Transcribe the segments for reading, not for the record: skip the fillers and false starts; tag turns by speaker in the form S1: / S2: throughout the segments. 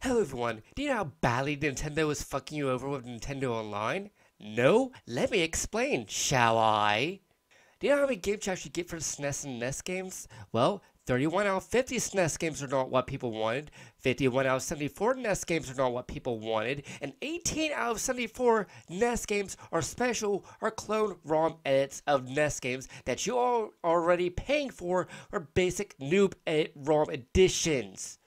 S1: Hello everyone, do you know how badly Nintendo is fucking you over with Nintendo Online? No? Let me explain, shall I? Do you know how many games you actually get for the SNES and NES games? Well, 31 out of 50 SNES games are not what people wanted, 51 out of 74 NES games are not what people wanted, and 18 out of 74 NES games are special or clone ROM edits of NES games that you are already paying for or basic noob edit ROM editions.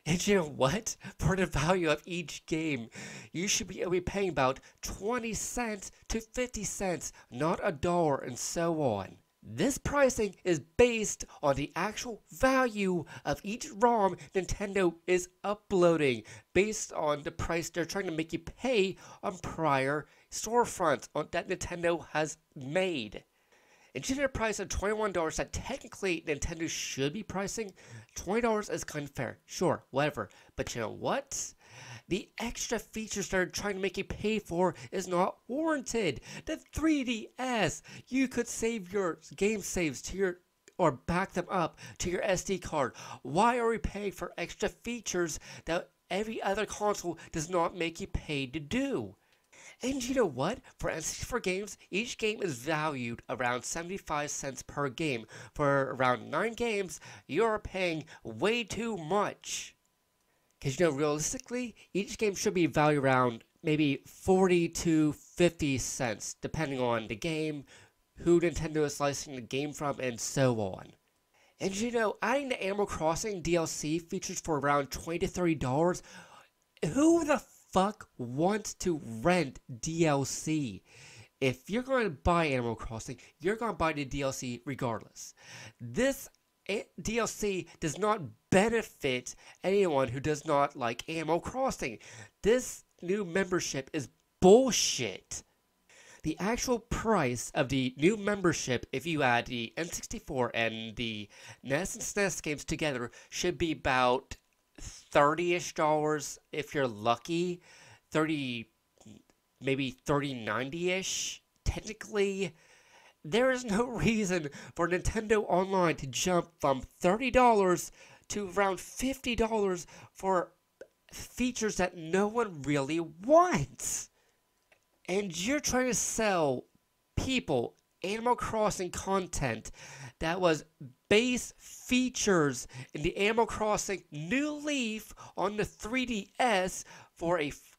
S1: And you know what? For the value of each game, you should be paying about 20 cents to 50 cents, not a dollar, and so on. This pricing is based on the actual value of each ROM Nintendo is uploading, based on the price they're trying to make you pay on prior storefronts that Nintendo has made. And at a price of $21 that technically Nintendo should be pricing, $20 is kind of fair. Sure, whatever. But you know what? The extra features they're trying to make you pay for is not warranted. The 3DS, you could save your game saves to your or back them up to your SD card. Why are we paying for extra features that every other console does not make you pay to do? And you know what? For N64 games, each game is valued around 75 cents per game. For around 9 games, you're paying way too much. Because you know, realistically, each game should be valued around maybe 40 to 50 cents, depending on the game, who Nintendo is licensing the game from, and so on. And you know, adding the Animal Crossing DLC features for around $20 to $30, who the fuck wants to rent DLC? If you're going to buy Animal Crossing, you're going to buy the DLC regardless. This DLC does not benefit anyone who does not like Animal Crossing. This new membership is bullshit. The actual price of the new membership, if you add the N64 and the NES and SNES games together, should be about $30-ish if you're lucky. 30, maybe 30.90-ish. Technically, there is no reason for Nintendo Online to jump from $30 to around $50 for features that no one really wants. And you're trying to sell people Animal Crossing content that was base features in the Animal Crossing New Leaf on the 3DS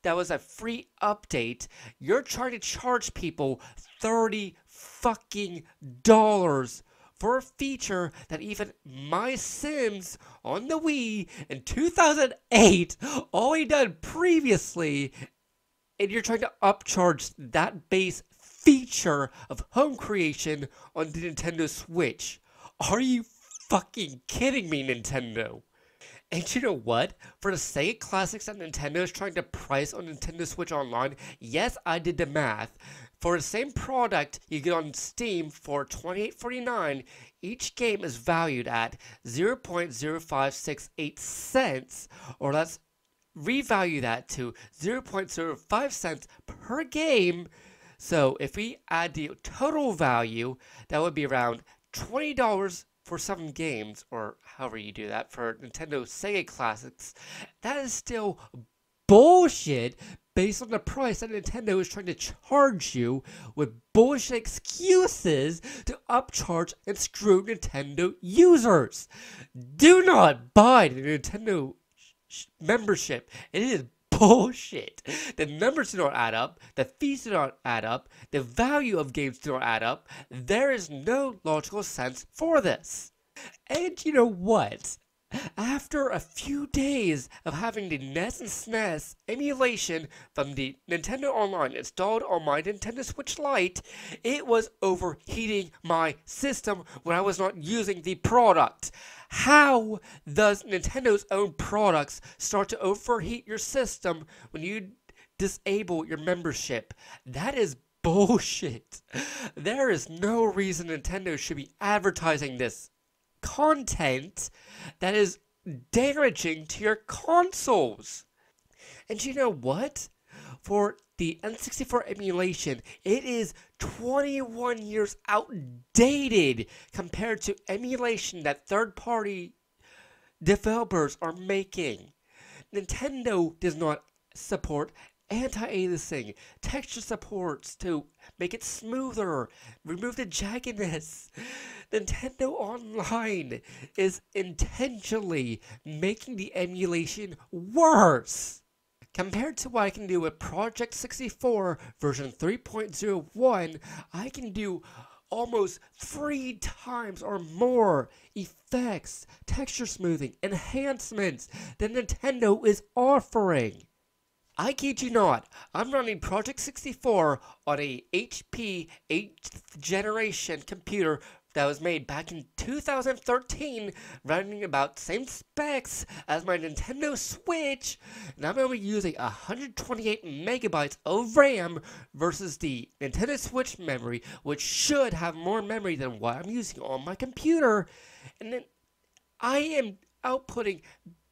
S1: that was a free update. You're trying to charge people $30 fucking dollars for a feature that even My Sims on the Wii in 2008 already done previously, and you're trying to upcharge that base feature of home creation on the Nintendo Switch. Are you fucking kidding me, Nintendo? And you know what? For the Sega Classics that Nintendo is trying to price on Nintendo Switch Online, yes, I did the math. For the same product you get on Steam for $28.49, each game is valued at 0.0568 cents, or let's revalue that to 0.05 cents per game. So if we add the total value, that would be around $20 for some games, or however you do that, for Nintendo Sega Classics. That is still bullshit based on the price that Nintendo is trying to charge you with bullshit excuses to upcharge and screw Nintendo users. Do not buy the Nintendo membership. It is bullshit. The numbers do not add up. The fees do not add up. The value of games do not add up. There is no logical sense for this. And you know what? After a few days of having the NES and SNES emulation from the Nintendo Online installed on my Nintendo Switch Lite, it was overheating my system when I was not using the product. How does Nintendo's own products start to overheat your system when you disable your membership? That is bullshit. There is no reason Nintendo should be advertising this content that is damaging to your consoles. And you know what? For the N64 emulation, it is 21 years outdated compared to emulation that third-party developers are making. Nintendo does not support anti-aliasing, texture supports to make it smoother, remove the jaggedness. Nintendo Online is intentionally making the emulation worse. Compared to what I can do with Project 64 version 3.01, I can do almost 3 times or more effects, texture smoothing, enhancements than Nintendo is offering. I kid you not, I'm running Project 64 on a HP 8th generation computer that was made back in 2013, running about the same specs as my Nintendo Switch, and I'm only using 128 megabytes of RAM versus the Nintendo Switch memory, which should have more memory than what I'm using on my computer, and then I am outputting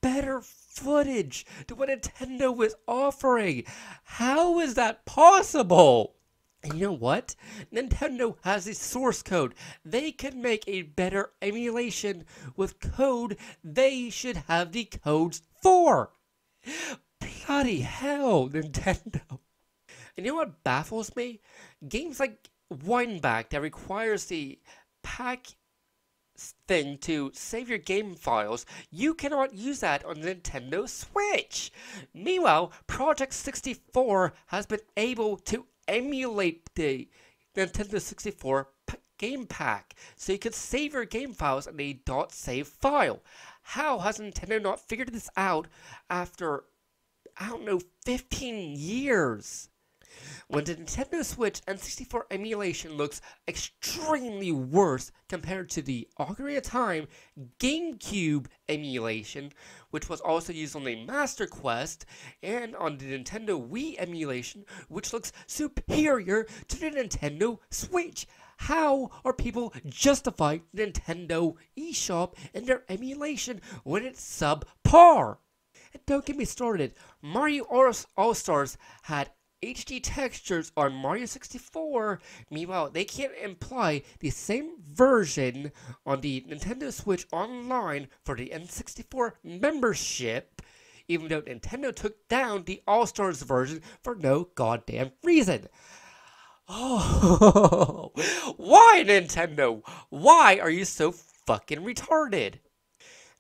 S1: better footage than what Nintendo was offering. How is that possible? And you know what? Nintendo has the source code. They can make a better emulation with code they should have the codes for. Bloody hell, Nintendo. And you know what baffles me? Games like Wineback that requires the pack thing to save your game files, you cannot use that on the Nintendo Switch. Meanwhile, Project 64 has been able to emulate the Nintendo 64 game pack, so you could save your game files in a .save file. How has Nintendo not figured this out after, I don't know, 15 years? When the Nintendo Switch N64 emulation looks extremely worse compared to the Ocarina of Time GameCube emulation, which was also used on the Master Quest, and on the Nintendo Wii emulation, which looks superior to the Nintendo Switch. How are people justifying Nintendo eShop and their emulation when it's subpar? And don't get me started, Mario All-Stars had HD textures on Mario 64. Meanwhile, they can't imply the same version on the Nintendo Switch Online for the N64 membership, even though Nintendo took down the All-Stars version for no goddamn reason. Oh, why, Nintendo? Why are you so fucking retarded?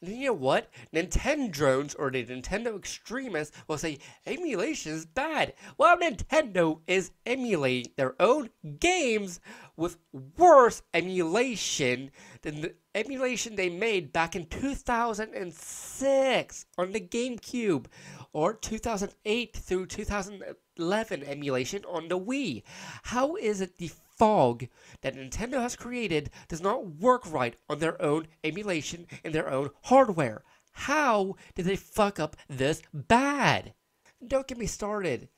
S1: And you know what? Nintendrones or the Nintendo extremists will say emulation is bad. Well, Nintendo is emulating their own games with worse emulation than the emulation they made back in 2006 on the GameCube, or 2008 through 2011 emulation on the Wii. How is it the fog that Nintendo has created does not work right on their own emulation and their own hardware? How did they fuck up this bad? Don't get me started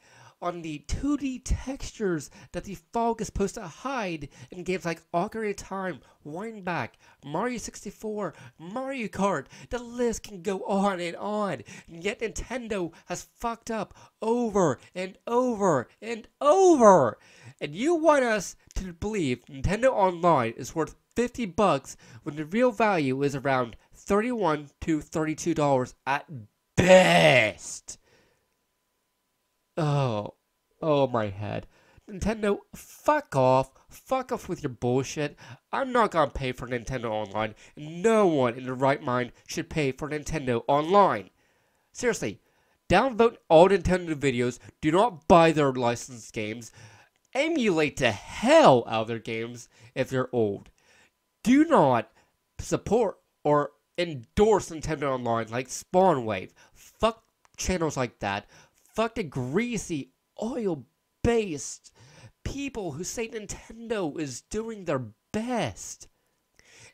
S1: on the 2D textures that the fog is supposed to hide in games like Ocarina of Time, Wineback, Mario 64, Mario Kart. The list can go on, and yet Nintendo has fucked up over and over and over. And you want us to believe Nintendo Online is worth $50 when the real value is around $31 to $32 at best. Oh my head. Nintendo, fuck off. Fuck off with your bullshit. I'm not gonna pay for Nintendo Online. No one in their right mind should pay for Nintendo Online. Seriously, downvote all Nintendo videos. Do not buy their licensed games. Emulate the hell out of their games if they're old. Do not support or endorse Nintendo Online like Spawnwave. Fuck channels like that. Fuck the greasy, oil-based people who say Nintendo is doing their best.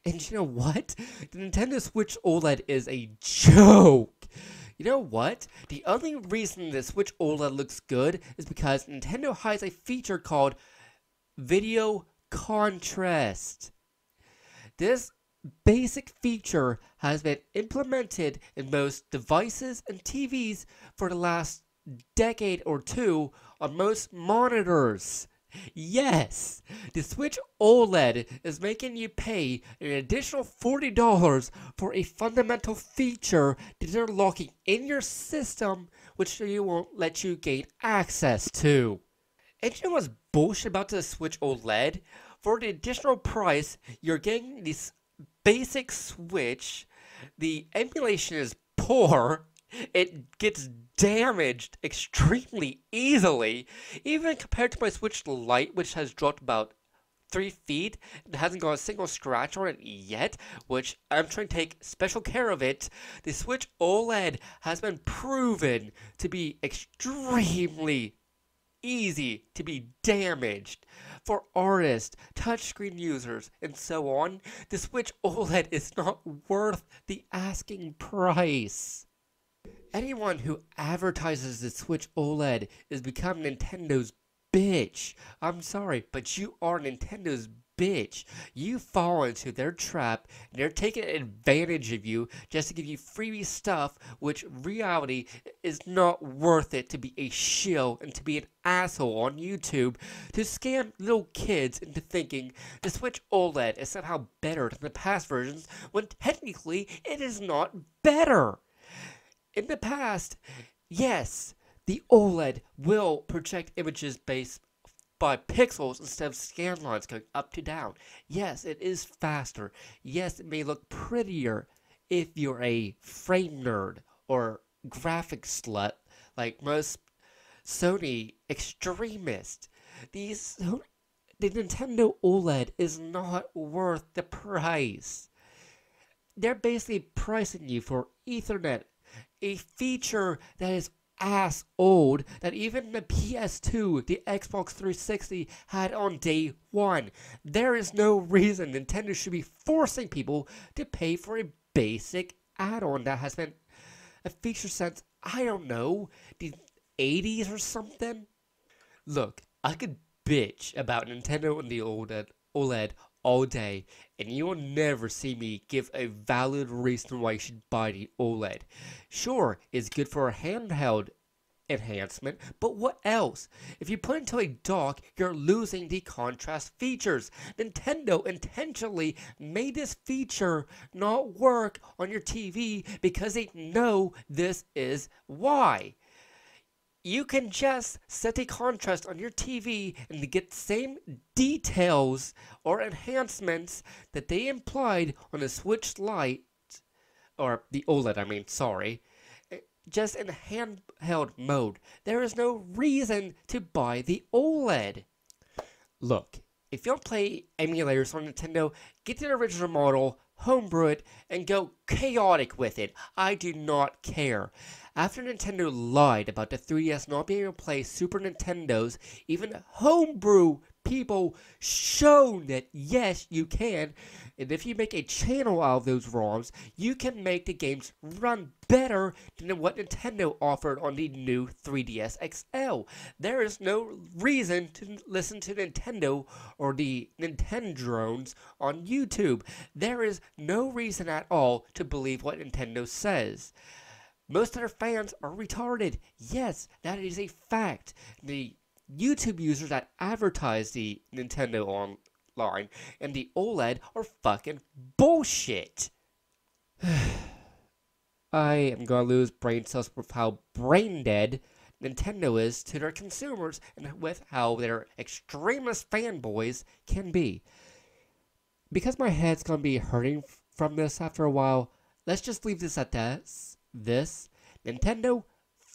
S1: And you know what? The Nintendo Switch OLED is a joke. You know what? The only reason the Switch OLED looks good is because Nintendo has a feature called video contrast. This basic feature has been implemented in most devices and TVs for the last decade or two on most monitors. Yes, the Switch OLED is making you pay an additional $40 for a fundamental feature that they're locking in your system, which they won't let you gain access to. And you know what's bullshit about the Switch OLED? For the additional price, you're getting this basic Switch. The emulation is poor. It gets damaged extremely easily, even compared to my Switch Lite, which has dropped about 3 feet and hasn't got a single scratch on it yet, which I'm trying to take special care of it. The Switch OLED has been proven to be extremely easy to be damaged. For artists, touchscreen users, and so on, the Switch OLED is not worth the asking price. Anyone who advertises the Switch OLED is becoming Nintendo's bitch. I'm sorry, but you are Nintendo's bitch. You fall into their trap, and they're taking advantage of you just to give you freebie stuff, which reality is not worth it to be a shill and to be an asshole on YouTube to scam little kids into thinking the Switch OLED is somehow better than the past versions when technically it is not better. In the past, yes, the OLED will project images based by pixels instead of scan lines going up to down. Yes, it is faster. Yes, it may look prettier if you're a frame nerd or graphic slut like most Sony extremists. The Nintendo OLED is not worth the price. They're basically pricing you for Ethernet, a feature that is ass old that even the PS2, the Xbox 360 had on day one. There is no reason Nintendo should be forcing people to pay for a basic add-on that has been a feature since, I don't know, the 80s or something. Look, I could bitch about Nintendo and the OLED all day, and you will never see me give a valid reason why you should buy the OLED. Sure, it's good for a handheld enhancement, but what else? If you put it into a dock, you're losing the contrast features. Nintendo intentionally made this feature not work on your TV because they know this is why. You can just set a contrast on your TV and get the same details or enhancements that they implied on the Switch Lite, or the OLED, I mean, sorry, just in handheld mode. There is no reason to buy the OLED. Look, if you don't play emulators on Nintendo, get the original model, homebrew it, and go chaotic with it. I do not care. After Nintendo lied about the 3DS not being able to play Super Nintendos, even homebrew people shown that yes, you can, and if you make a channel out of those ROMs, you can make the games run better than what Nintendo offered on the new 3DS XL. There is no reason to listen to Nintendo or the Nintendrones on YouTube. There is no reason at all to believe what Nintendo says. Most of their fans are retarded. Yes, that is a fact. The YouTube users that advertise the Nintendo online and the OLED are fucking bullshit. I am gonna lose brain cells with how brain dead Nintendo is to their consumers and with how their extremist fanboys can be. Because my head's gonna be hurting from this after a while, let's just leave this at this. Nintendo,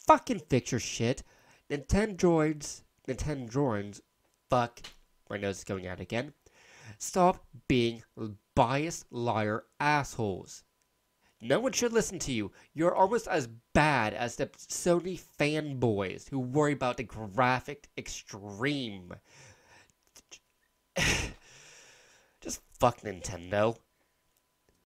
S1: fucking fix your shit. Nintendroids, fuck, my nose is going out again. Stop being biased liar assholes. No one should listen to you. You're almost as bad as the Sony fanboys who worry about the graphic extreme. Just fuck Nintendo.